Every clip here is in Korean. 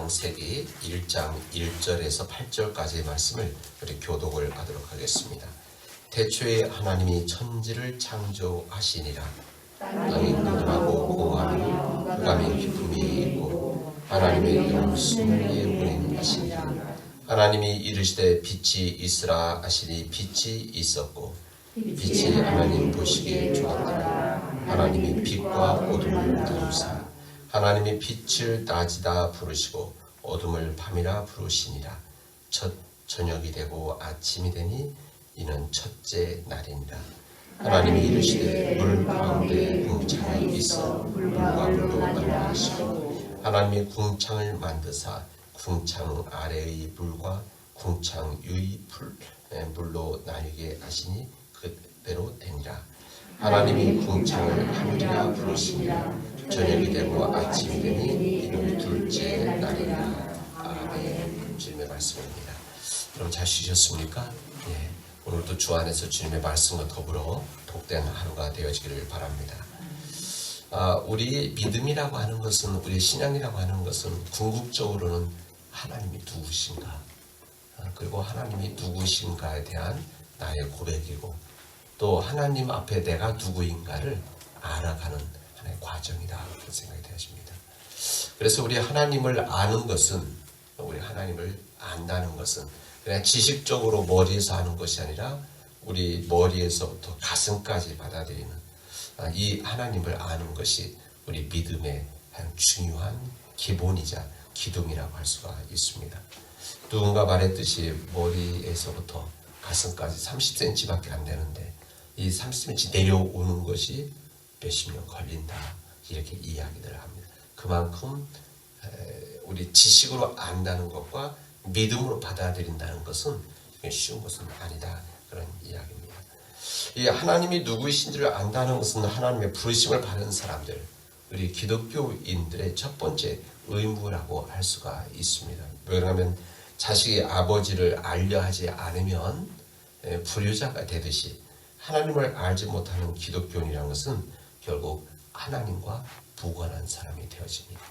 창세기 1장 1절에서 8절까지의 말씀을 우리 교독을 하도록 하겠습니다. 태초에 하나님이 천지를 창조하시니라. 땅이 눈하고 공하며 흑암의 깊음이 있고 하나님의 영은 수면에 운행하시니라. 하나님이 이르시되 빛이 있으라 하시니 빛이 있었고 빛이 하나님 보시기에 좋았더라. 하나님이 빛과 어둠을 나누사 하나님이 빛을 낮이다 부르시고 어둠을 밤이라 부르시니라. 첫 저녁이 되고 아침이 되니 이는 첫째 날이니라. 하나님이 이르시되 물 가운데 궁창이 있어 물과 물로 만드시고 하나님이 궁창을 만드사 궁창 아래의 물과 궁창 위의 물로 나뉘게 하시니 그대로 되니라. 하나님이 궁창을 하늘이라 부르시니라. 저녁이 되고 아침이 되니 이는 둘째 날이니라. 아멘. 주님의 말씀입니다. 여러분 잘 쉬셨습니까? 예. 오늘도 주 안에서 주님의 말씀과 더불어 복된 하루가 되어지기를 바랍니다. 우리 믿음이라고 하는 것은, 우리 신앙이라고 하는 것은 궁극적으로는 하나님이 누구신가, 그리고 하나님이 누구신가에 대한 나의 고백이고, 또 하나님 앞에 내가 누구인가를 알아가는 하나의 과정이다, 그런 생각이 되어집니다. 그래서 우리 하나님을 아는 것은, 우리 하나님을 안다는 것은 그냥 지식적으로 머리에서 아는 것이 아니라 우리 머리에서부터 가슴까지 받아들이는 이 하나님을 아는 것이 우리 믿음의 한 중요한 기본이자 기둥이라고 할 수가 있습니다. 누군가 말했듯이 머리에서부터 가슴까지 30cm밖에 안 되는데 이 30cm 내려오는 것이 몇십 년 걸린다, 이렇게 이야기들을 합니다. 그만큼 우리 지식으로 안다는 것과 믿음으로 받아들인다는 것은 쉬운 것은 아니다, 그런 이야기입니다. 이 하나님이 누구이신지를 안다는 것은 하나님의 부르심을 받은 사람들, 우리 기독교인들의 첫 번째 의무라고 할 수가 있습니다. 왜냐하면 자식이 아버지를 알려 하지 않으면 불효자가 되듯이 하나님을 알지 못하는 기독교인이라는 것은 결국 하나님과 무관한 사람이 되어집니다.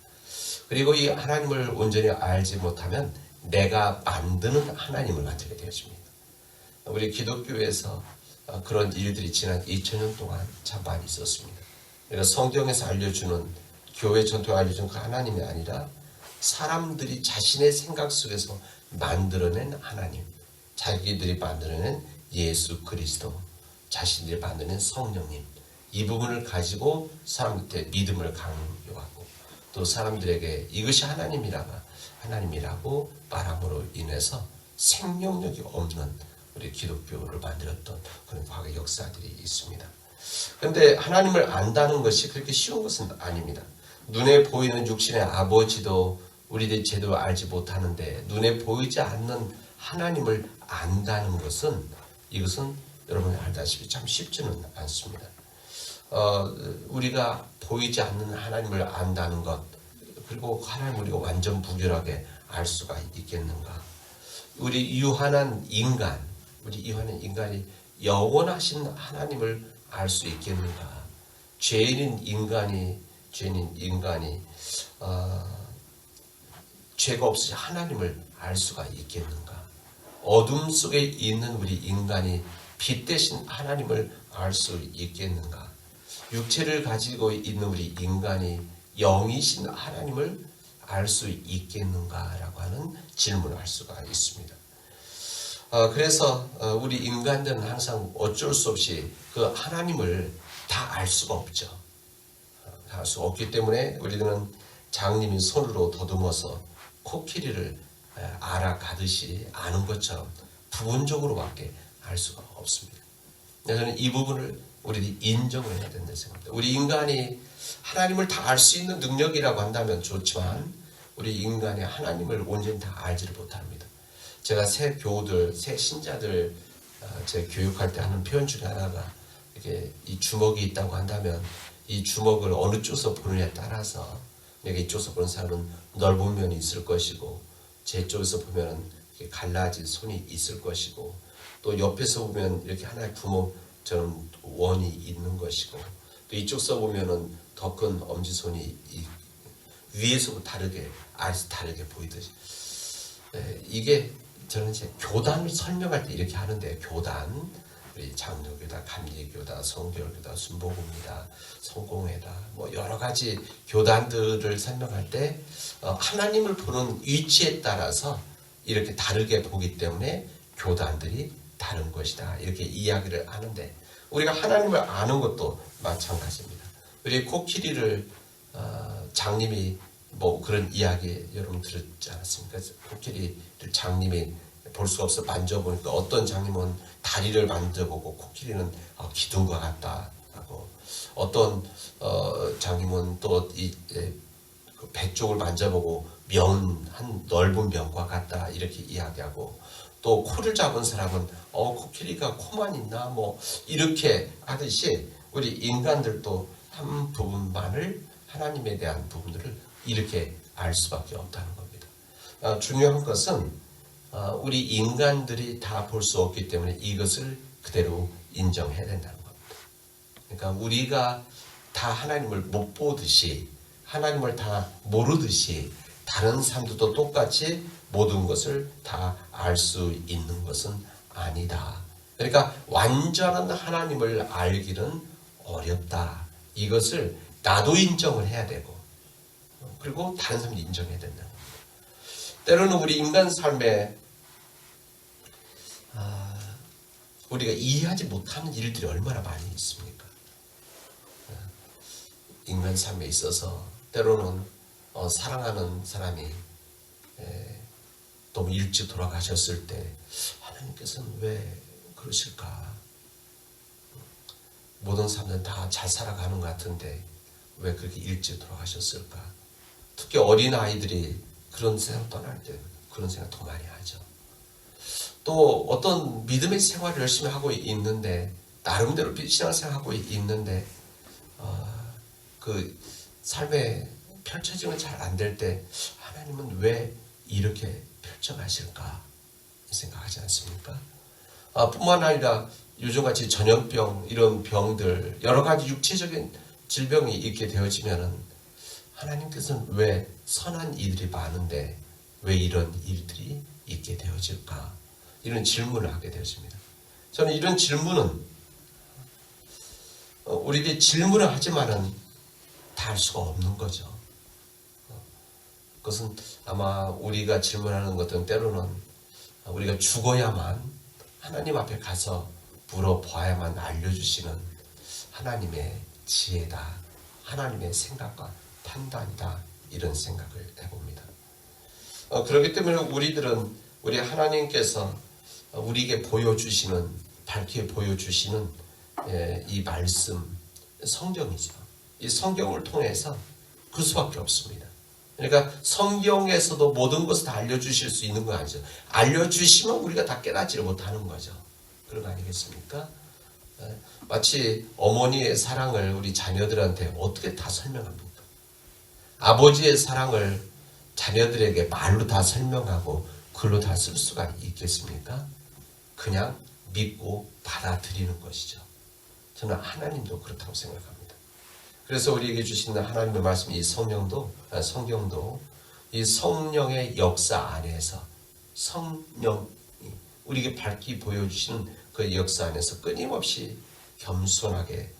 그리고 이 하나님을 온전히 알지 못하면 내가 만드는 하나님을 만들게 되어집니다. 우리 기독교에서 그런 일들이 지난 2000년 동안 참 많이 있었습니다. 그래서 성경에서 알려주는, 교회 전통에 알려주는 그 하나님이 아니라 사람들이 자신의 생각 속에서 만들어낸 하나님, 자기들이 만들어낸 예수 그리스도, 자신들이 만드는 성령님, 이 부분을 가지고 사람들한테 믿음을 강요하고 또 사람들에게 이것이 하나님이라고 말함으로 인해서 생명력이 없는 우리 기독교를 만들었던 그런 과거 역사들이 있습니다. 그런데 하나님을 안다는 것이 그렇게 쉬운 것은 아닙니다. 눈에 보이는 육신의 아버지도 우리들이 제대로 알지 못하는데 눈에 보이지 않는 하나님을 안다는 것은, 이것은 여러분이 알다시피 참 쉽지는 않습니다. 우리가 보이지 않는 하나님을 안다는 것, 그리고 하나님 우리가 완전 무결하게 알 수가 있겠는가? 우리 유한한 인간이 영원하신 하나님을 알 수 있겠는가? 죄인인 인간이 죄가 없으신 하나님을 알 수가 있겠는가? 어둠 속에 있는 우리 인간이 빛 대신 하나님을 알 수 있겠는가? 육체를 가지고 있는 우리 인간이 영이신 하나님을 알 수 있겠는가라고 하는 질문을 할 수가 있습니다. 그래서 우리 인간들은 항상 어쩔 수 없이 그 하나님을 다 알 수가 없죠. 알 수가 없기 때문에 우리들은 장님이 손으로 더듬어서 코끼리를 알아가듯이 아는 것처럼 부분적으로밖에 알 수가 없습니다. 저는 이 부분을 우리들이 인정을 해야 된다고 생각합니다. 우리 인간이 하나님을 다 알 수 있는 능력이라고 한다면 좋지만 우리 인간이 하나님을 온전히 다 알지를 못합니다. 제가 새 신자들 제 교육할 때 하는 표현 중에 하나가, 이렇게 이 주먹이 있다고 한다면 이 주먹을 어느 쪽에서 보느냐에 따라서, 내가 이쪽에서 보는 사람은 넓은 면이 있을 것이고 제 쪽에서 보면 갈라진 손이 있을 것이고 또 옆에서 보면 이렇게 하나의 구멍처럼 원이 있는 것이고 또 이쪽에서 보면은 더 큰 엄지손이 위에서부터 다르게 아래서 다르게 보이듯이 이게 저는 이제 교단을 설명할 때 이렇게 하는데 교단 우리 장로교다, 감리교다, 성결교다, 순복음이다, 성공회다 뭐 여러 가지 교단들을 설명할 때 하나님을 보는 위치에 따라서 이렇게 다르게 보기 때문에 교단들이 다른 것이다 이렇게 이야기를 하는데 우리가 하나님을 아는 것도 마찬가지입니다. 우리 코끼리를 장님이 뭐 그런 이야기 여러분 들었지 않았습니까? 코끼리를 장님이 볼 수가 없어 만져보니까 어떤 장님은 다리를 만져보고 코끼리는 기둥과 같다 하고 어떤 장님은 또 이 배 쪽을 만져보고 한 넓은 면과 같다 이렇게 이야기하고 또 코를 잡은 사람은 코끼리가 코만 있나 뭐 이렇게 하듯이 우리 인간들도 한 부분만을 하나님에 대한 부분들을 이렇게 알 수밖에 없다는 겁니다. 중요한 것은 우리 인간들이 다 볼 수 없기 때문에 이것을 그대로 인정해야 된다는 겁니다. 그러니까 우리가 다 하나님을 못 보듯이 하나님을 다 모르듯이 다른 사람들도 똑같이 모든 것을 다 알 수 있는 것은 아니다. 그러니까 완전한 하나님을 알기는 어렵다. 이것을 나도 인정을 해야 되고 그리고 다른 사람도 인정해야 된다는 겁니다. 때로는 우리 인간 삶에 우리가 이해하지 못하는 일들이 얼마나 많이 있습니까? 인간 삶에 있어서 때로는 사랑하는 사람이 너무 일찍 돌아가셨을 때 하나님께서는 왜 그러실까? 모든 사람들은 다 잘 살아가는 것 같은데 왜 그렇게 일찍 돌아가셨을까? 특히 어린 아이들이 그런 생각 떠날 때 그런 생각 더 많이 하죠. 또 어떤 믿음의 생활을 열심히 하고 있는데 나름대로 신앙생활하고 있는데 그 삶의 펼쳐지면 잘 안 될 때 하나님은 왜 이렇게 펼쳐가실까 생각하지 않습니까? 뿐만 아니라 요즘같이 전염병 이런 병들 여러 가지 육체적인 질병이 있게 되어지면은 하나님께서는 왜 선한 이들이 많은데 왜 이런 일들이 있게 되어질까 이런 질문을 하게 되었습니다. 저는 이런 질문은 우리들이 질문을 하지만은 다 할 수가 없는 거죠. 그것은 아마 우리가 질문하는 것은 때로는 우리가 죽어야만 하나님 앞에 가서 물어봐야만 알려주시는 하나님의 지혜다. 하나님의 생각과 판단이다. 이런 생각을 해봅니다. 그렇기 때문에 우리 하나님께서 우리에게 보여주시는 밝게 보여주시는 이 말씀 성경이죠. 이 성경을 통해서 그 수밖에 없습니다. 그러니까 성경에서도 모든 것을 다 알려주실 수 있는 건 아니죠. 알려주시면 우리가 다 깨닫지를 못하는 거죠. 그런 거 아니겠습니까? 마치 어머니의 사랑을 우리 자녀들한테 어떻게 다 설명합니까? 아버지의 사랑을 자녀들에게 말로 다 설명하고 글로 다 쓸 수가 있겠습니까? 그냥 믿고 받아들이는 것이죠. 저는 하나님도 그렇다고 생각합니다. 그래서 우리에게 주시는 하나님의 말씀, 이 성경도 이 성령의 역사 안에서 성령이 우리에게 밝히 보여주시는 그 역사 안에서 끊임없이 겸손하게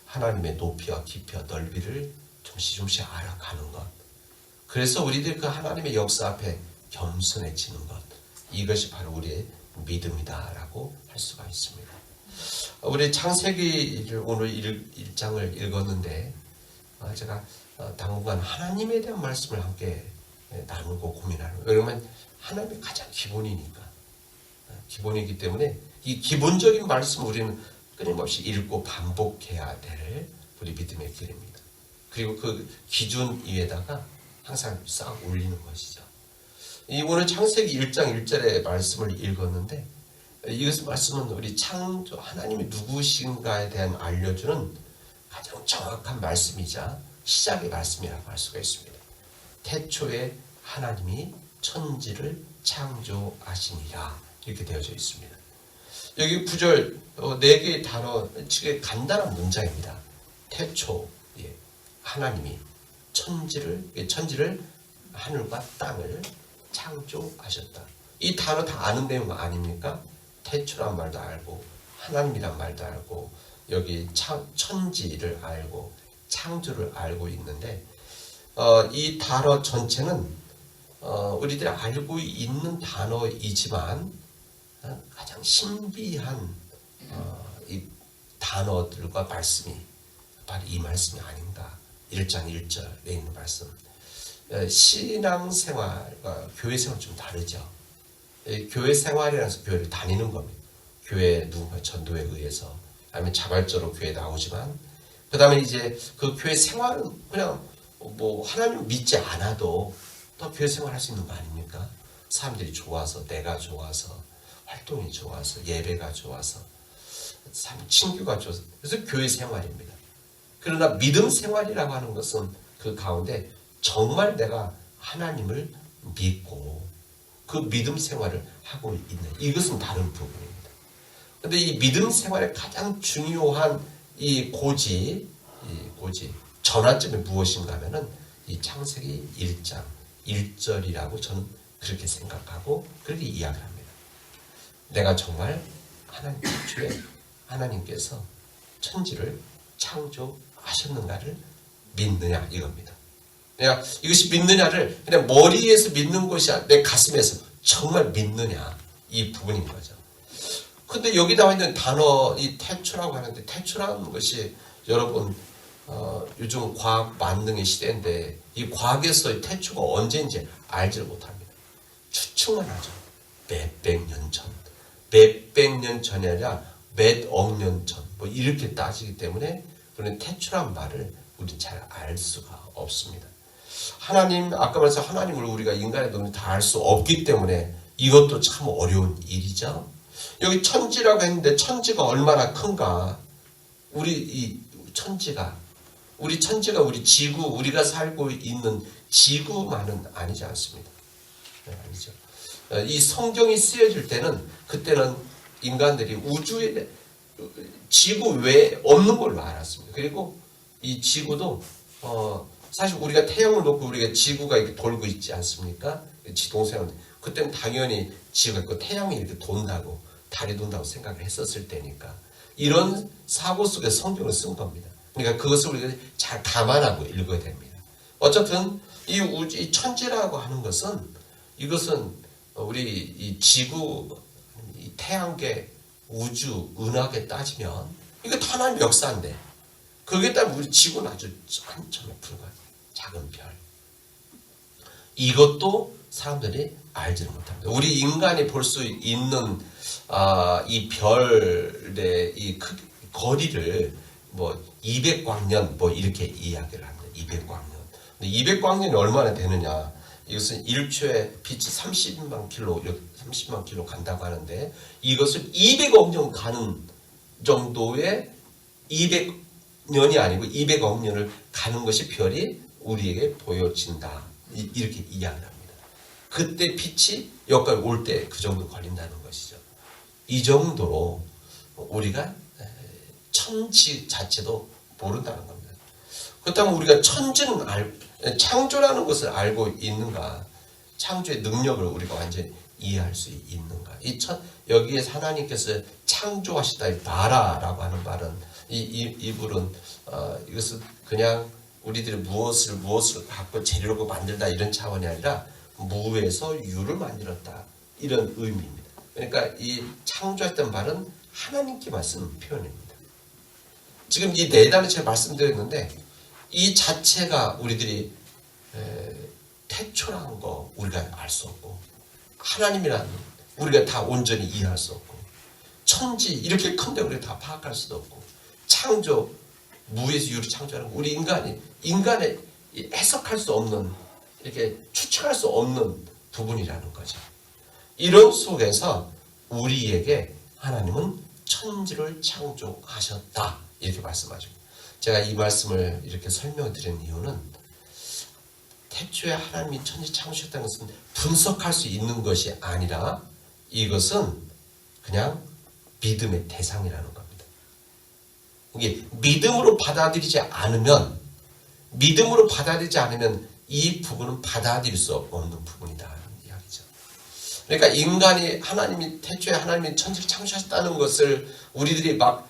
하나님의 높이와 깊이와 넓이를 조금씩 알아가는 것. 그래서 우리들 그 하나님의 역사 앞에 겸손해지는 것. 이것이 바로 우리의 믿음이다라고 할 수가 있습니다. 우리 창세기를 오늘 1장을 읽었는데 제가 당분간 하나님에 대한 말씀을 함께 나누고 고민하는 거예요. 왜냐하면 하나님이 가장 기본이니까. 기본이기 때문에 이 기본적인 말씀을 우리는 끊임없이 읽고 반복해야 될 우리 믿음의 길입니다. 그리고 그 기준 위에다가 항상 쌓아 올리는 것이죠. 오늘 창세기 1장 1절의 말씀을 읽었는데 이것의 말씀은 우리 창조 하나님이 누구신가에 대한 알려주는 가장 정확한 말씀이자 시작의 말씀이라고 할 수가 있습니다. 태초에 하나님이 천지를 창조하시니라 이렇게 되어져 있습니다. 여기 9절 4개의 단어, 되게 간단한 문장입니다. 태초, 하나님이 천지를 하늘과 땅을 창조하셨다. 이 단어 다 아는 내용 아닙니까? 태초란 말도 알고 하나님이란 말도 알고 여기 천지를 알고 창조를 알고 있는데 이 단어 전체는 우리들이 알고 있는 단어이지만 가장 신비한 이 단어들과 말씀이 바로 이 말씀이 아닌가. 1장 1절에 있는 말씀. 신앙생활과 교회생활 좀 다르죠. 교회생활이라서 교회를 다니는 겁니다. 교회 누군가 전도에 의해서 아니면 자발적으로 교회에 나오지만 그 다음에 이제 그 교회 생활은 그냥 뭐 하나님 믿지 않아도 또 교회 생활 할 수 있는 거 아닙니까? 사람들이 좋아서, 내가 좋아서, 활동이 좋아서, 예배가 좋아서, 친교가 좋아서. 그래서 교회 생활입니다. 그러나 믿음 생활이라고 하는 것은 그 가운데 정말 내가 하나님을 믿고 그 믿음 생활을 하고 있는, 이것은 다른 부분입니다. 그런데 이 믿음 생활의 가장 중요한 이 고지, 전환점이 무엇인가 하면은 이 창세기 1장 1절이라고 저는 그렇게 생각하고 그렇게 이야기를 합니다. 내가 정말 하나님 태초에 하나님께서 천지를 창조하셨는가를 믿느냐 이겁니다. 내가 이것이 믿느냐를 그냥 머리에서 믿는 것이 아니라 내 가슴에서 정말 믿느냐 이 부분인 거죠. 근데 여기 나와 있는 단어 이 태초라고 하는데 태초라는 것이 여러분 요즘 과학 만능의 시대인데 이 과학에서 태초가 언제인지 알지를 못합니다. 추측만 하죠. 몇백 년 전, 몇백 년 전이 아니라 몇 억 년 전, 뭐 이렇게 따지기 때문에 그런 태초란 말을 우리는 잘 알 수가 없습니다. 하나님, 아까 말해서 하나님을 우리가 인간의 눈으로 다 알 수 없기 때문에 이것도 참 어려운 일이죠. 여기 천지라고 했는데 천지가 얼마나 큰가? 우리 천지가 우리 지구, 우리가 살고 있는 지구만은 아니지 않습니다. 네, 아니죠. 이 성경이 쓰여질 때는 그때는 인간들이 우주에 지구 외에 없는 걸로 알았습니다. 그리고 이 지구도 사실 우리가 태양을 놓고 우리가 지구가 이렇게 돌고 있지 않습니까? 지동생은 그때는 당연히 지구가 있고 태양이 이렇게 돈다고 달이 돈다고 생각을 했었을 때니까 이런 사고 속에 성경을 쓴 겁니다. 그러니까 그것을 우리가 잘 감안하고 읽어야 됩니다. 어쨌든 이 천지라고 하는 것은 이것은 우리 이 지구, 이 태양계, 우주, 은하계 따지면 이거 다 하나님의 역사인데 거기에 따르면 우리 지구는 아주 한 점에 불과한 작은 별. 이것도 사람들이 알지를 못합니다. 우리 인간이 볼 수 있는 이 별의 이 거리를 뭐 200광년 뭐 이렇게 이야기를 합니다. 200광년. 근데 200광년이 얼마나 되느냐? 이것은 1초에 빛이 30만 킬로 간다고 하는데 이것을 200억 년 가는 정도의 200년이 아니고 200억 년을 가는 것이 별이 우리에게 보여진다. 이렇게 이야기를 합니다. 그때 빛이 여기까지 올 때 그 정도 걸린다는 것이죠. 이 정도로 우리가 천지 자체도 모른다는 겁니다. 그렇다면 우리가 천지는 창조라는 것을 알고 있는가? 창조의 능력을 우리가 완전히 이해할 수 있는가? 여기에 하나님께서 창조하시다 나라라고 하는 말은 이 불은 이것은 그냥 우리들이 무엇을 갖고 재료로 만들다 이런 차원이 아니라 무에서 유를 만들었다 이런 의미입니다. 그러니까 이 창조했던 말은 하나님께만 쓰는 표현입니다. 지금 이 네 단어 제가 말씀드렸는데 이 자체가 우리들이 태초라는 거 우리가 알 수 없고 하나님이라는 우리가 다 온전히 이해할 수 없고 천지 이렇게 큰데 우리가 다 파악할 수도 없고 창조 무에서 유를 창조하는 거 우리 인간의 해석할 수 없는 이렇게 추측할 수 없는 부분이라는 거죠. 이런 속에서 우리에게 하나님은 천지를 창조하셨다 이렇게 말씀하죠. 제가 이 말씀을 이렇게 설명을 드린 이유는 태초에 하나님이 천지 창조하셨다는 것은 분석할 수 있는 것이 아니라 이것은 그냥 믿음의 대상이라는 겁니다. 이게 믿음으로 받아들이지 않으면 믿음으로 받아들이지 않으면 이 부분은 받아들일 수 없는 부분이다 이야기죠. 그러니까 인간이 하나님이 태초에 하나님이 천지를 창조하셨다는 것을 우리들이 막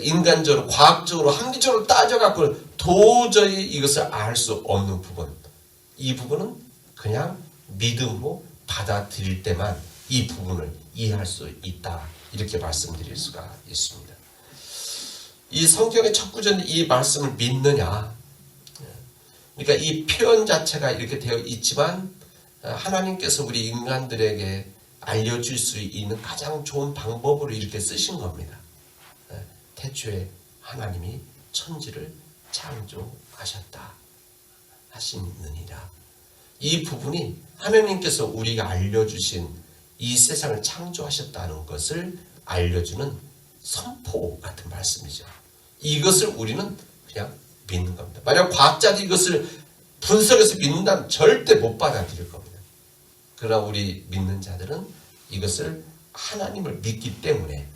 인간적으로 과학적으로 합리적으로 따져갖고 도저히 이것을 알 수 없는 부분, 이 부분은 그냥 믿음으로 받아들일 때만 이 부분을 이해할 수 있다 이렇게 말씀드릴 수가 있습니다. 이 성경의 첫 구절은 이 말씀을 믿느냐, 그러니까 이 표현 자체가 이렇게 되어 있지만 하나님께서 우리 인간들에게 알려줄 수 있는 가장 좋은 방법으로 이렇게 쓰신 겁니다. 태초에 하나님이 천지를 창조하셨다 하시느니라. 이 부분이 하나님께서 우리가 알려주신 이 세상을 창조하셨다는 것을 알려주는 선포 같은 말씀이죠. 이것을 우리는 그냥 믿는 겁니다. 만약 과학자들이 이것을 분석해서 믿는다면 절대 못 받아들일 겁니다. 그러나 우리 믿는 자들은 이것을 하나님을 믿기 때문에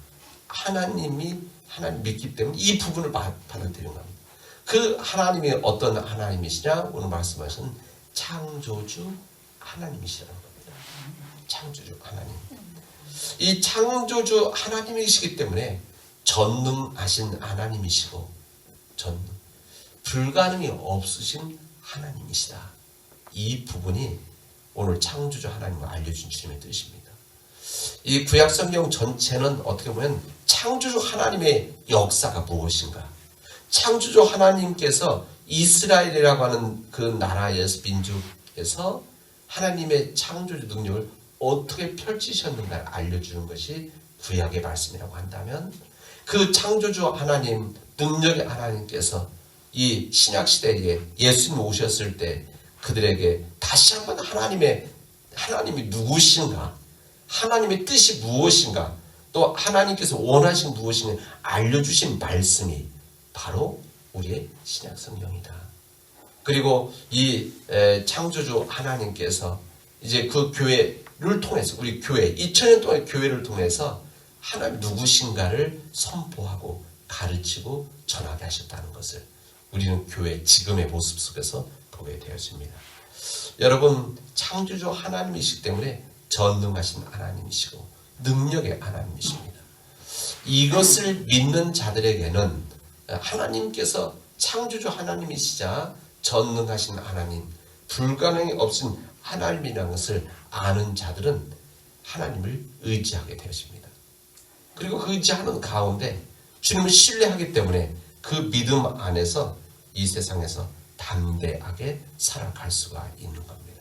하나님 믿기 때문에 이 부분을 받아들이는 겁니다. 그 하나님이 어떤 하나님이시냐? 오늘 말씀하신 창조주 하나님이시라는 겁니다. 창조주 하나님. 이 창조주 하나님이시기 때문에 전능하신 하나님이시고 불가능이 없으신 하나님이시다. 이 부분이 오늘 창조주 하나님을 알려준 주님의 뜻입니다. 이 구약 성경 전체는 어떻게 보면 창조주 하나님의 역사가 무엇인가, 창조주 하나님께서 이스라엘이라고 하는 그 나라에서 민족에서 하나님의 창조주 능력을 어떻게 펼치셨는가를 알려주는 것이 구약의 말씀이라고 한다면, 그 창조주 하나님, 능력의 하나님께서 이 신약시대에 예수님 오셨을 때 그들에게 다시 한번 하나님이 누구신가, 하나님의 뜻이 무엇인가, 또 하나님께서 원하신 무엇인가 알려주신 말씀이 바로 우리의 신약 성경이다. 그리고 이 창조주 하나님께서 이제 그 교회를 통해서, 우리 교회 2000년 동안의 교회를 통해서 하나님 누구신가를 선포하고 가르치고 전하게 하셨다는 것을 우리는 교회 지금의 모습 속에서 보게 되었습니다. 여러분, 창조주 하나님이시기 때문에 전능하신 하나님이시고 능력의 하나님이십니다. 이것을 믿는 자들에게는 하나님께서 창조주 하나님이시자 전능하신 하나님, 불가능이 없인 하나님이라는 것을 아는 자들은 하나님을 의지하게 되어집니다. 그리고 그 의지하는 가운데 주님을 신뢰하기 때문에 그 믿음 안에서 이 세상에서 담대하게 살아갈 수가 있는 겁니다.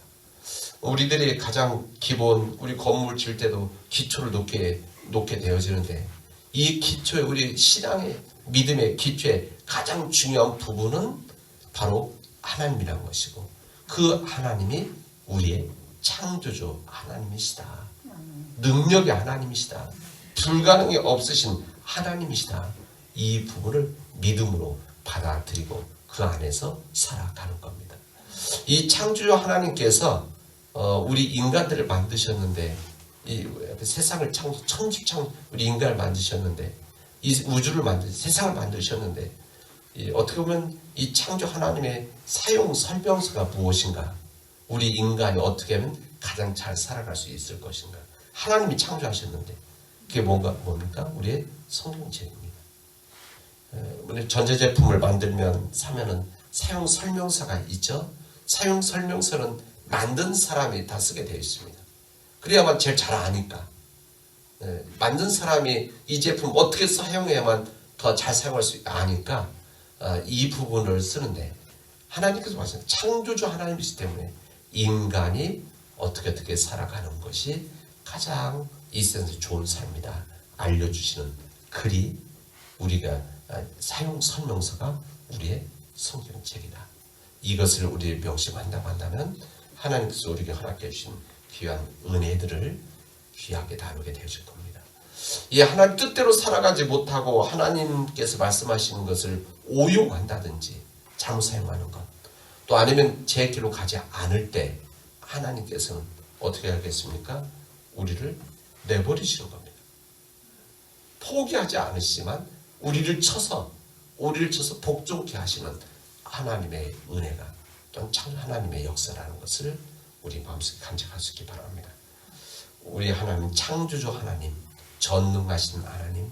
우리들이 가장 기본, 우리 건물 질 때도 기초를 놓게 되어지는데, 이 기초에, 우리 신앙의 믿음의 기초에 가장 중요한 부분은 바로 하나님이라는 것이고, 그 하나님이 우리의 창조주 하나님이시다. 능력의 하나님이시다. 불가능이 없으신 하나님이시다. 이 부분을 믿음으로 받아들이고 그 안에서 살아가는 겁니다. 이 창조주 하나님께서 우리 인간들을 만드셨는데, 이 세상을 우리 인간을 만드셨는데, 이 우주를 세상을 만드셨는데, 어떻게 보면 이 창조 하나님의 사용 설명서가 무엇인가, 우리 인간이 어떻게 하면 가장 잘 살아갈 수 있을 것인가, 하나님이 창조하셨는데 그게 뭡니까? 우리의 성경책입니다. 우리 전자제품을 사면은 사용 설명서가 있죠. 사용 설명서는 만든 사람이 다 쓰게 되어 있습니다. 그래야만 제일 잘 아니까. 만든 사람이 이 제품 어떻게 사용해야만 더 잘 사용할 수 아니까 이 부분을 쓰는데, 하나님께서 마찬가지로 창조주 하나님이시기 때문에 인간이 어떻게 살아가는 것이 가장 이 세상에서 좋은 삶이다 알려주시는 글이, 우리가 사용 설명서가 우리의 성경책이다. 이것을 우리 명심한다고 한다면 하나님께서 우리에게 허락해 주신 귀한 은혜들을 귀하게 다루게 되어질 겁니다. 이 하나님 뜻대로 살아가지 못하고 하나님께서 말씀하시는 것을 오용한다든지 잘못 사용하는 것, 또 아니면 제 길로 가지 않을 때 하나님께서는 어떻게 하겠습니까? 우리를 내버리시는 겁니다. 포기하지 않으시지만 우리를 쳐서 복종케 하시는 하나님의 은혜가 또는 참 하나님의 역사라는 것을 우리 마음속에 간직할 수 있기 바랍니다. 우리 하나님 창조주 하나님, 전능하신 하나님,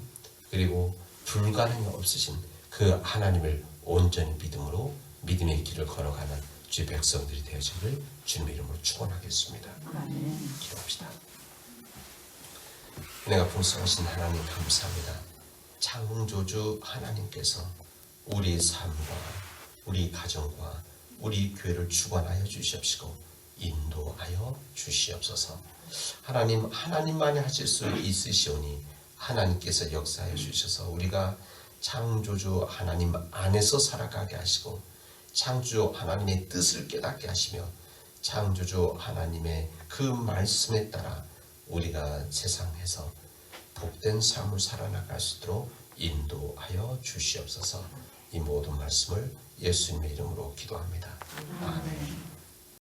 그리고 불가능이 없으신 그 하나님을 온전히 믿음으로 믿음의 길을 걸어가는 주의 백성들이 되어지기를 주님의 이름으로 축원하겠습니다. 기도합시다. 은혜가 풍성하신 하나님 감사합니다. 창조주 하나님께서 우리 삶과 우리 가정과 우리 교회를 주관하여 주시옵시고 인도하여 주시옵소서. 하나님만이 하실 수 있으시오니 하나님께서 역사해 주셔서 우리가 창조주 하나님 안에서 살아가게 하시고 창조주 하나님의 뜻을 깨닫게 하시며 창조주 하나님의 그 말씀에 따라 우리가 세상에서 복된 삶을 살아나갈 수 있도록 인도하여 주시옵소서. 이 모든 말씀을 예수님의 이름으로 기도합니다. 아멘.